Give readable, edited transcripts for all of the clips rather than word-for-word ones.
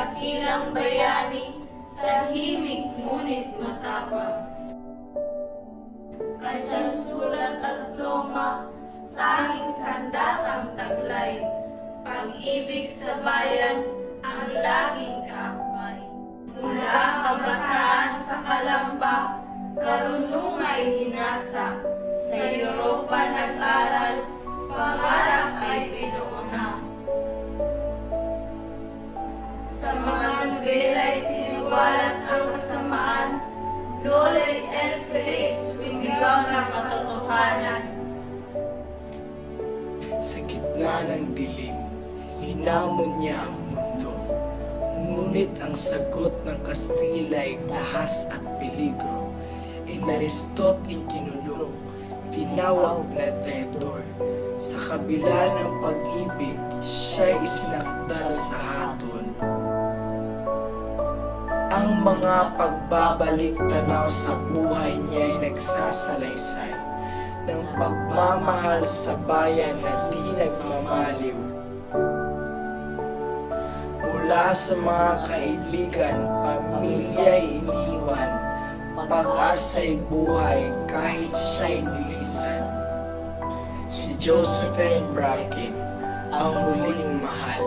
dakilang bayani, tahimik ngunit matapang. Kanyang sulat at ploma, tanging sandatang taglay. Pag-ibig sa bayan, ang laging kaakbay. Mula kabataan sa Kalamba, karunungay hinasa. Sa Europa nag-aral, pangarap ay pinuuna. Sa mga nobela'y siniwalat ang kasamaan, Lolet L. Felix sumigaw ng katotohanan. Sa gitna ng dilim, hinamon niya ang mundo. Ngunit ang sagot ng Kastila'y dahas at peligro. Inaristot ikinulong, tinawag na traitor. Sa kabila ng pag-ibig, siya'y isinakdal sa hatol. Ang mga pagbabalik tanaw sa buhay niya'y nagsasalaysay ng pagmamahal sa bayan na di nagmamaliw. Mula sa mga kaibigan, pamilya'y iniwan, pag-asa'y buhay kahit siya'y nilisan. Si Josephine Bracken, ang huling mahal,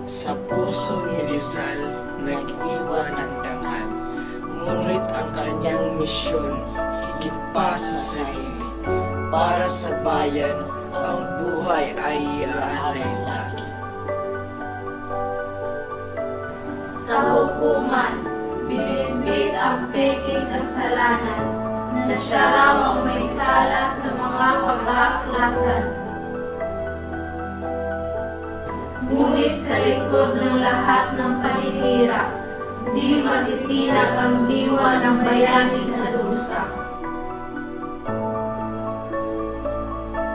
sa puso ni Rizal nag-iwan ng dangal. Ngunit ang kanyang misyon higit pa sa sarili. Para sa bayan, ang buhay ay iaalay lagi. Sa hukuman, binibig ang peking kasalanan na siya raw ang may sala sa mga pag-aaklasan. Ngunit sa likod ng lahat ng paninira, di matitinag ang diwa ng bayani sa lusa.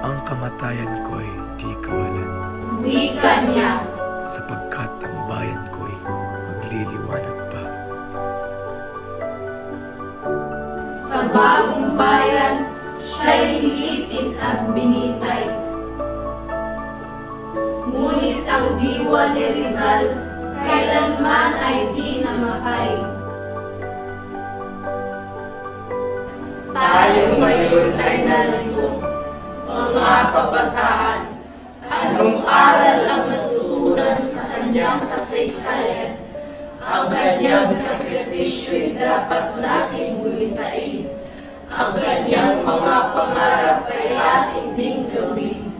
Ang kamatayan ko'y di kawalan, Wika niya, sapagkat ang bayan ko'y magliliwanag pa. sa bagong bayan, siya'y nilitis at binitay. Ngunit ang diwa ni Rizal, kailanman ay di namatay. Tayo ngayon ay narito, mga kabataan. Anong aral ang natutunan sa kanyang kasaysayan? Ang kanyang sakripisyo'y dapat nating gulitain. Ang kanyang mga pangarap ay ating ding gawin.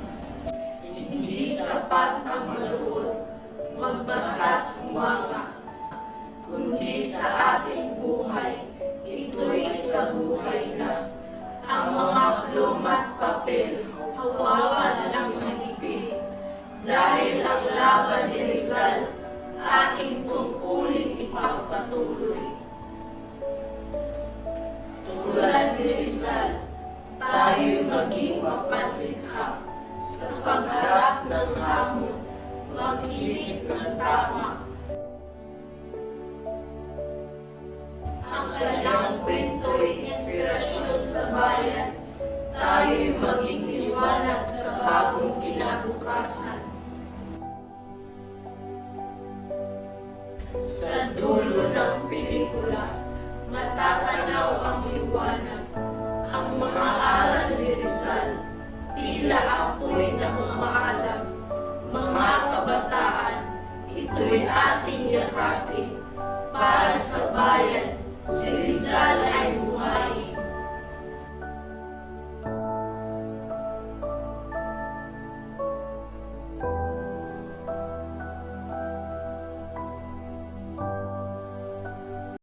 Hindi sapat ang maluhod, magbasa at humanga, kundi sa ating buhay, ito'y sa buhay na. Ang mga pluma at papel, hawakan ng mahigpit. Dahil ang laban ni Rizal, ating tungkulin ipagpatuloy. Tulad ni Rizal, tayo'y maging mapanlikha sa pagharap ng hamon, mag-isip ng tama. Ang kanyang kwento'y inspirasyon sa bayan, tayo'y maging liwanag sa bagong kinabukasan. Sa dulo ng pelikula, matatanaw ang liwanag. Ang mga aral ni Rizal, tila apoy na umaalam. Mga kabataan, ito'y ating yakapin. Para sa bayan, si Rizal ay